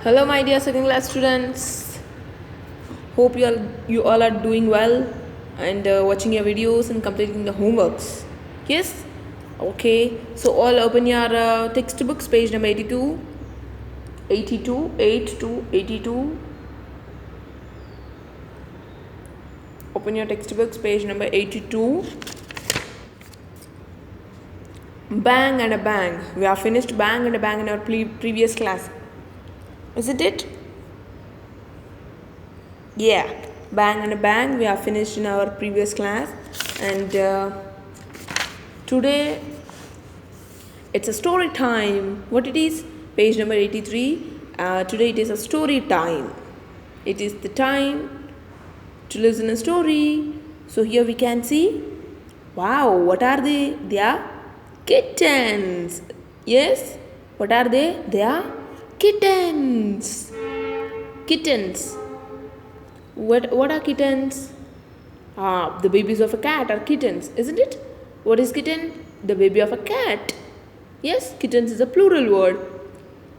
Hello, my dear second class students. Hope you all are doing well and watching your videos and completing the homeworks. Yes. Okay. So all open your textbooks, page number 82, 82, 82, 82. Open your textbooks, page number 82. Bang and a bang. We have finished bang and a bang in our previous class. Isn't it? Yeah, bang and a bang. We have finished in our previous class, and today it's a story time. What it is? Page number 83. Today it is a story time. It is the time to listen a story. So here we can see. Wow, what are they? They are kittens. Yes, what are they? They are kittens. Kittens. What are kittens? The babies of a cat are kittens, isn't it? What is kitten? The baby of a cat. Yes, kittens is a plural word.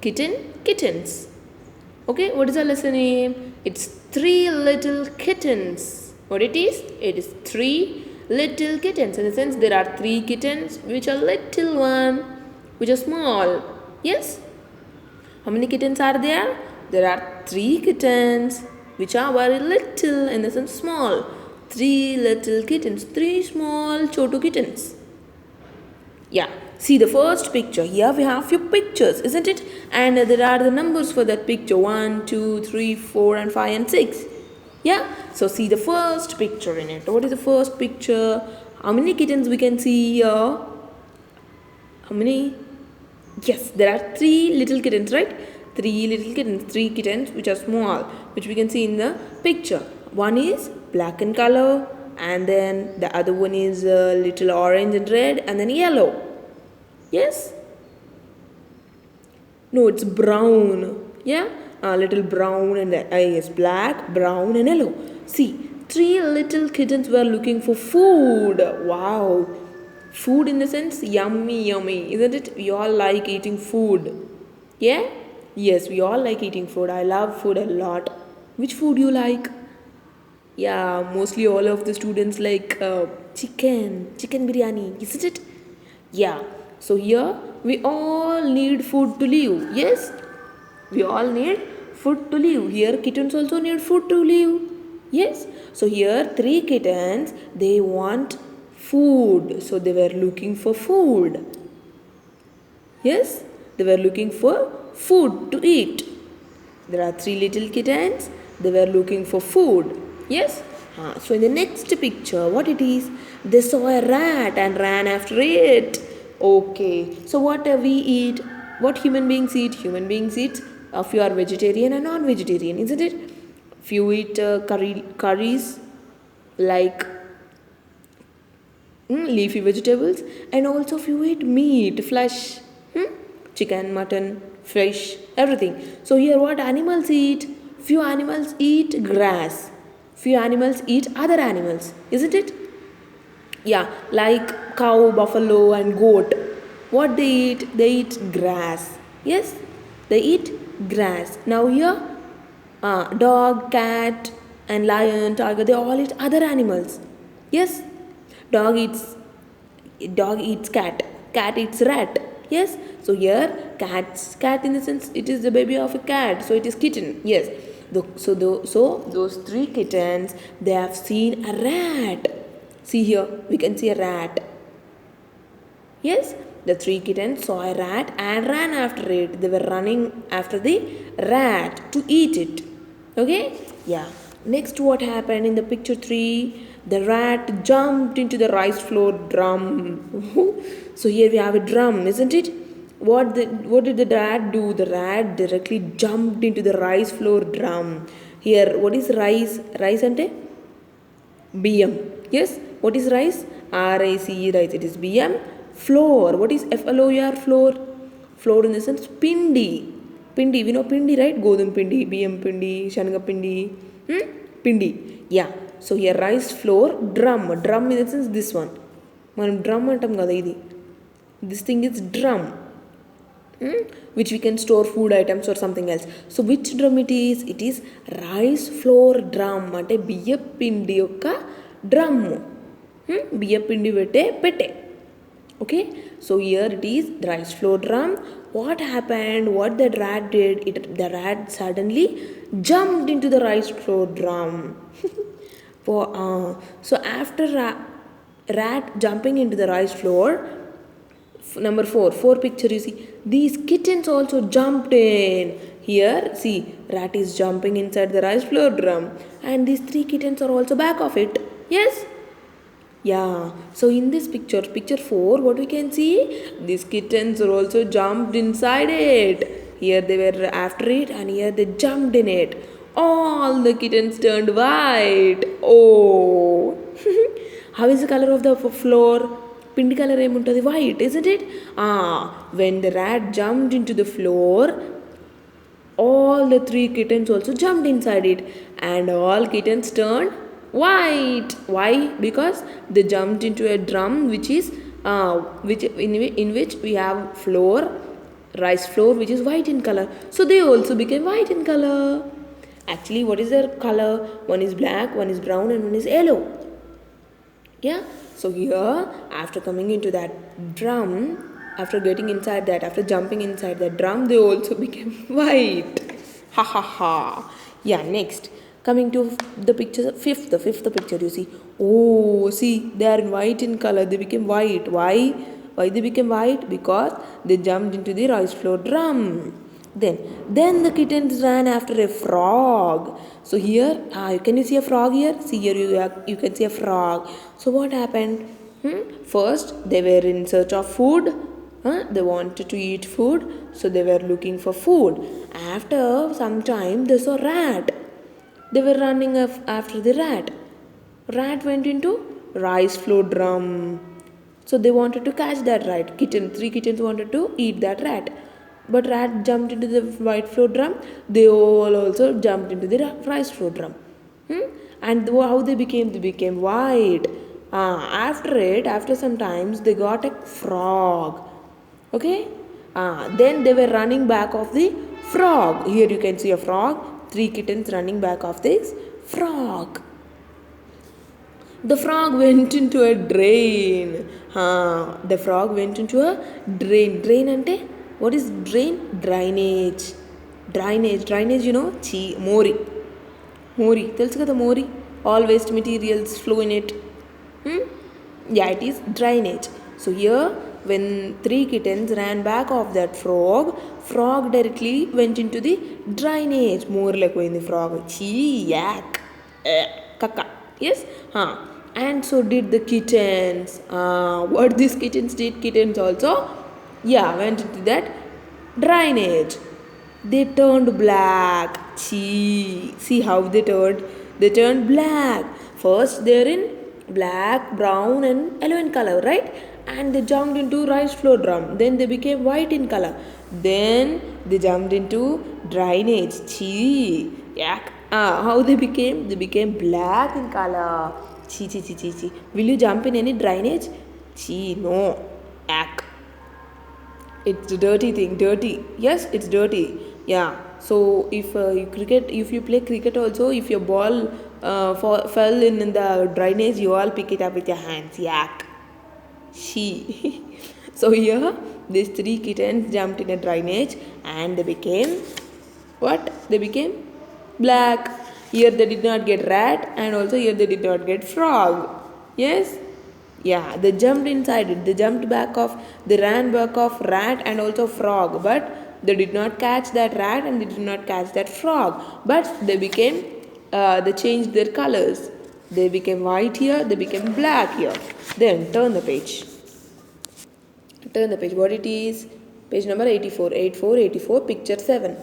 Kitten, kittens. Okay, what is our lesson name? It's three little kittens. What it is? It is three little kittens. In the sense, there are three kittens which are little one, which are small. Yes? How many kittens are there? There are three kittens which are very little, in the sense small. Three little kittens, three small chotu kittens. Yeah, see the first picture. Here we have few pictures, isn't it? And there are the numbers for that picture 1, 2, 3, 4, and 5, and 6. Yeah, so see the first picture in it. What is the first picture? How many kittens we can see here? How many? Yes, there are three little kittens, right? Three little kittens, three kittens which are small, which we can see in the picture. One is black in color, and then the other one is little orange and red, and then yellow. Yes? No, it's brown. Yeah? A little brown and yes, black, brown, and yellow. See, three little kittens were looking for food. Wow. Food in the sense yummy, yummy, isn't it? We all like eating food. Yeah? Yes, we all like eating food. I love food a lot. Which food you like? Yeah, mostly all of the students like chicken biryani, isn't it? Yeah. So here we all need food to live. Yes? We all need food to live. Here kittens also need food to live. Yes? So here three kittens, they want food. So they were looking for food. Yes? They were looking for food to eat. There are three little kittens. They were looking for food. Yes? So in the next picture, what it is? They saw a rat and ran after it. Okay. So what we eat? What human beings eat? Human beings eat. If you are vegetarian and non-vegetarian, isn't it? If you eat curries like leafy vegetables, and also if you eat meat, flesh, chicken, mutton, fish, everything. So here what animals eat? Few animals eat grass. Few animals eat other animals, isn't it? Yeah, like cow, buffalo, and goat. What they eat? They eat grass. Yes, they eat grass. Now here, dog, cat, and lion, tiger, they all eat other animals. Yes, dog eats dog eats cat eats rat. Yes, so here cat in the sense it is the baby of a cat, so it is kitten. Yes, so those three kittens, they have seen a rat. See here, we can see a rat. Yes, the three kittens saw a rat and ran after it. They were running after the rat to eat it. Okay? Yeah. Next, what happened in the picture 3? The rat jumped into the rice floor drum. So here we have a drum, isn't it? What did the rat do? The rat directly jumped into the rice floor drum. Here, what is rice? Rice ante? BM. Yes, what is rice? RICE, rice. It is BM. Floor. What is FLOR? Floor. Floor in the sense pindi. Pindi. We know pindi, right? Godum pindi, BM pindi, Shanga pindi. Pindi. Yeah. So here rice floor, drum. Drum in the sense this one. మనం drum అంటాం కదా ఇది. This thing is drum. which we can store food items or something else. So which drum it is? It is rice flour drum. అంటే బియ్యపిండి యొక్క drum, బియ్యపిండి పెట్టే. Okay, so here it is rice flour drum. What happened? What the rat did? The rat suddenly jumped into the rice flour drum. So after rat jumping into the rice flour, number 4 picture you see, these kittens also jumped in. Here see, rat is jumping inside the rice flour drum and these 3 kittens are also back of it. Yes, yeah. So in this picture 4, what we can see, these kittens are also jumped inside it. Here they were after it and here they jumped in it. All the kittens turned white. Oh. How is the color of the floor? Pindi color emuntadi, white, isn't it? When the rat jumped into the floor, all the 3 kittens also jumped inside it and all kittens turned white. Why? Because they jumped into a drum which is in which we have flour, rice flour, which is white in color. So they also became white in color. Actually, what is their color? One is black, one is brown and one is yellow. Yeah. So here, after coming into that drum, after getting inside that, after jumping inside that drum, they also became white. Ha ha ha. Yeah, next. Coming to the picture, the fifth picture you see. Oh, see, they are in white in color. They became white. Why? Why they became white? Because they jumped into the rice flour drum. Then the kittens ran after a frog. So here, can you see a frog here? See here, you can see a frog. So what happened? First, they were in search of food. They wanted to eat food, so they were looking for food. After some time, they saw rat. They were running after the rat. Rat went into rice flour drum. So they wanted to catch that rat. 3 kittens wanted to eat that rat. But rat jumped into the white flour drum. They all also jumped into the rice flour drum. And how they became? They became white. After some times, they got a frog. Okay. Then they were running back of the frog. Here you can see a frog. 3 kittens running back of this frog. The frog went into a drain. The frog went into a drain. Drain ante? What is drain? Drainage. Drainage, you know? Mori. Telsu kada mori? All waste materials flow in it. Yeah, it is drainage. So here, when 3 kittens ran back of that frog directly went into the drainage. More like in the frog. Yak. Kaka. Yes? And so did the kittens. What these kittens did? Kittens also, went into that drainage. They turned black. See how they turned? They turned black. First, they're in black, brown, and yellow in color, right? And they jumped into rice flour drum. Then they became white in color. Then they jumped into drainage. Yak. How they became? They became black in color. Chi. Will you jump in any drainage? No. Yak. It's a dirty thing. Dirty. Yes, it's dirty. Yeah. So if you play cricket also, if your ball fell in the drainage, you all pick it up with your hands. Yak. So here, these 3 kittens jumped in a drainage and they became what? They became black. Here they did not get rat and also here they did not get frog. Yes? Yeah, they jumped inside it. They ran back of rat and also frog. But they did not catch that rat and they did not catch that frog. But they changed their colors. They became white here, they became black here. Then turn the page. What it is? Page number 84, picture 7.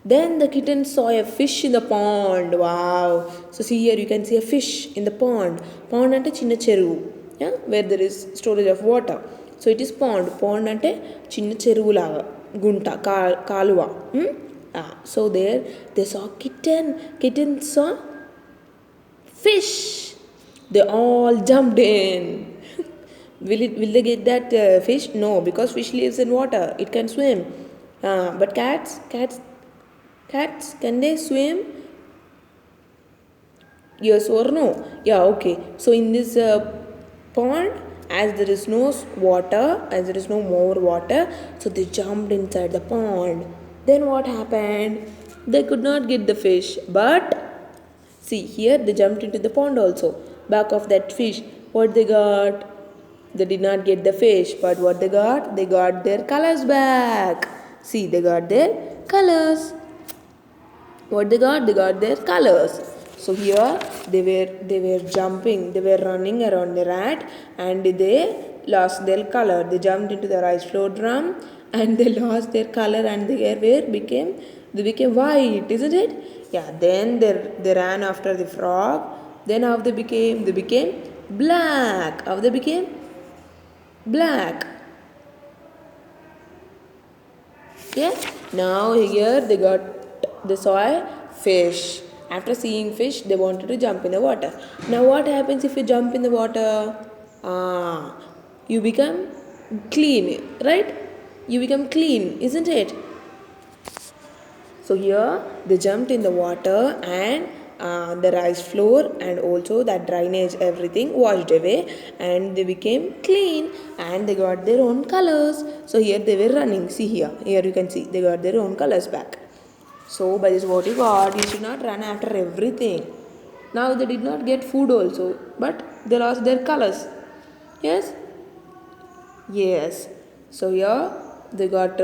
Then the kitten saw a fish in the pond. Wow. So see here, you can see a fish in the pond. Pond ante chinna cheruvu. Yeah? Where there is storage of water. So it is pond. Pond ante chinna cheruvu laga. Gunta, kaluva. So there they saw kitten. Kitten saw fish. They all jumped in. Will they get that fish? No, because fish lives in water. It can swim. But cats, can they swim? Yes or no? Yeah, okay. So in this pond, as there is no water, as there is no more water, so they jumped inside the pond. Then what happened? They could not get the fish, but see here they jumped into the pond also. Back of that fish, what they got? They did not get the fish, but what they got? They got their colors back. See, they got their colors. What they got their colors. So here they were jumping, they were running around the rat, and they lost their color. They jumped into the rice flour drum and they lost their color, and they became white, isn't it? Yeah, then they ran after the frog. Then how they became black. How they became black. Yeah, now here they saw a fish. After seeing fish, they wanted to jump in the water. Now what happens if you jump in the water? You become clean, right? You become clean, isn't it? So here they jumped in the water, and the rice flour and also that drainage, everything washed away, and they became clean, and they got their own colors. So here they were running. See here you can see they got their own colors back. So by this what you got, you should not run after everything. Now they did not get food also, but they lost their colors. Yes. Yes. So here they got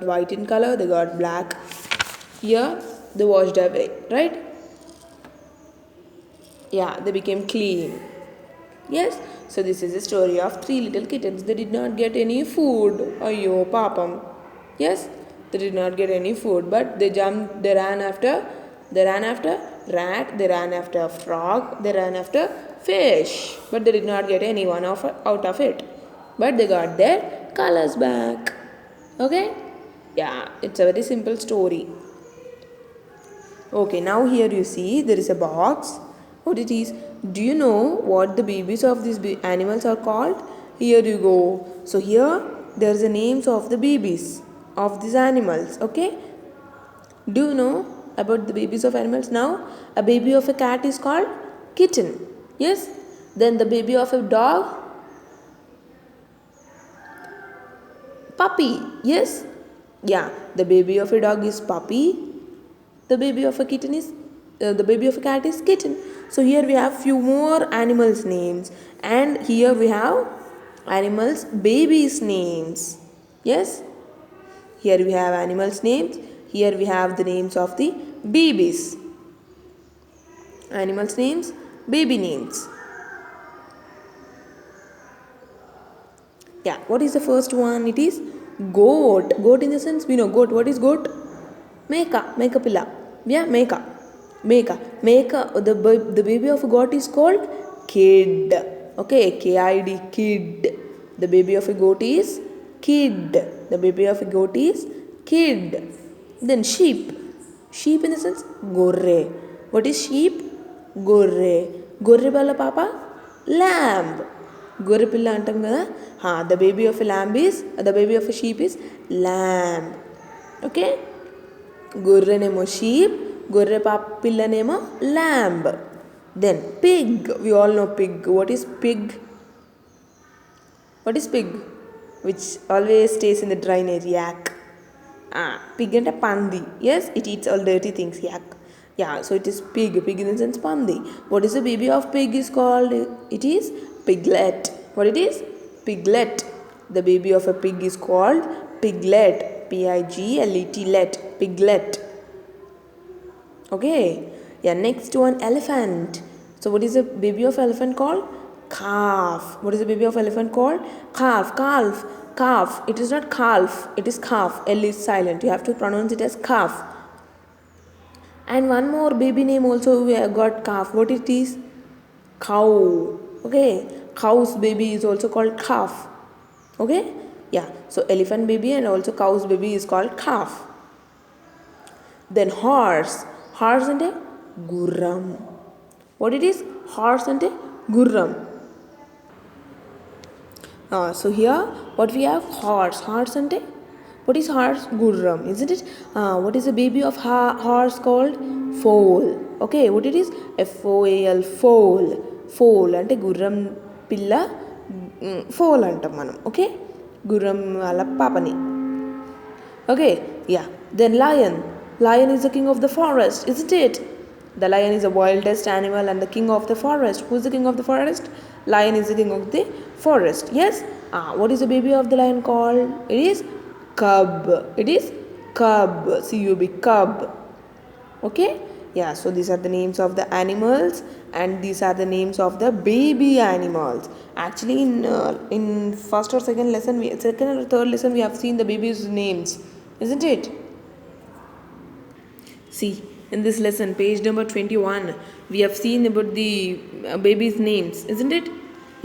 white in color, they got black. Here they washed away, right? Yeah, they became clean. Yes. So this is the story of three little kittens. They did not get any food. Ayyo, papam. Yes, they did not get any food, but they jumped. They ran after rat. They ran after frog. They ran after fish, but they did not get any one out of it. But they got their colors back. Okay. Yeah, it's a very simple story. Okay, now here you see there is a box. What it is? Do you know what the babies of these animals are called? Here you go. So here there is the names of the babies of these animals. Okay. Do you know about the babies of animals now? A baby of a cat is called kitten. Yes. Then the baby of a dog, puppy. Yes. Yeah. The baby of a dog is puppy. The baby of a cat is kitten. So here we have few more animals names, and here we have animals babies names. Yes, here we have animals names. Here we have the names of the babies. Animals names, baby names. Yeah, what is the first one? It is goat. Goat in the sense we know goat. What is goat? Meka pilla. Yeah, Meka. The baby of a goat is called kid. Okay, K-I-D, kid. The baby of a goat is kid. The baby of a goat is kid. Then sheep. Sheep in the sense gorre. What is sheep? Gorre. Gorre bala papa? Lamb. Gorre pilla antam kada? The baby of a sheep is lamb. Okay? Gorre nemo sheep, gorre pilla nemo lamb. Then pig, we all know pig. What is pig? What is pig? Which always stays in the drainage, yak. Pig and a pandi. Yes, it eats all dirty things, yak. Yeah, so it is pig. Pig in the sense pandi. What is the baby of pig is called? It is piglet. What it is? Piglet. The baby of a pig is called piglet. P-I-G-L-E-T, let. Piglet. Okay. Yeah, next one, elephant. So what is the baby of elephant called? Calf. What is the baby of elephant called? Calf. It is not calf. It is calf. L is silent. You have to pronounce it as calf. And one more baby name also we have got calf. What it is? Cow. Okay. Cow's baby is also called calf. Okay. Yeah. So elephant baby and also cow's baby is called calf. Then horse. Horse and a gurram. What it is? Horse and a gurram. So here what we have, horse ante what is horse? Gurram, isn't it? What is the baby of horse called? Foal. Okay, what it is? FOAL, foal. Foal అంటే గుర్రం పిల్ల, pole అంటాం మనం. Okay, గుర్రం వాళ్ళ పాపని. Okay, yeah. Then lion. Lion is the king of the forest, isn't it? The lion is the wildest animal and the king of the forest. Who is the king of the forest? Lion is the king of the forest. Yes. What is the baby of the lion called? It is cub. It is cub. C-U-B, cub. Okay. Yeah. So these are the names of the animals, and these are the names of the baby animals. Actually, in first or second lesson, second or third lesson, we have seen the babies' names, isn't it? See, in this lesson, page number 21, we have seen about the babies' names, isn't it?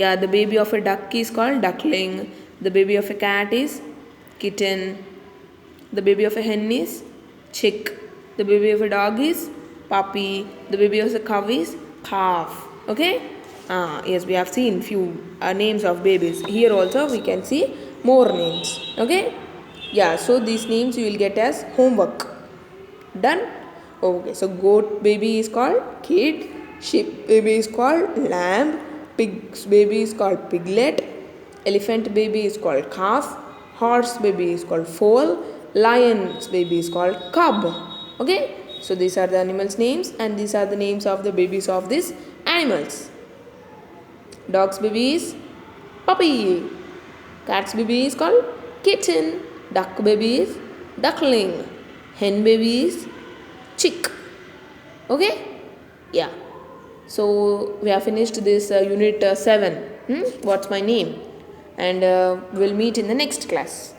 Yeah, the baby of a duck is called duckling. The baby of a cat is kitten. The baby of a hen is chick. The baby of a dog is puppy. The baby of a cow is calf. Okay? Yes, we have seen few names of babies. Here also we can see more names. Okay? Yeah, so these names you will get as homework. Done? Okay, so goat baby is called kid, sheep baby is called lamb, pig's baby is called piglet, elephant baby is called calf, horse baby is called foal, lion's baby is called cub. Okay, so these are the animals' names, and these are the names of the babies of these animals. Dog's baby is puppy, cat's baby is called kitten, duck baby is duckling, hen baby is chick. Okay, yeah. So we have finished this unit 7. What's my name? And we'll meet in the next class.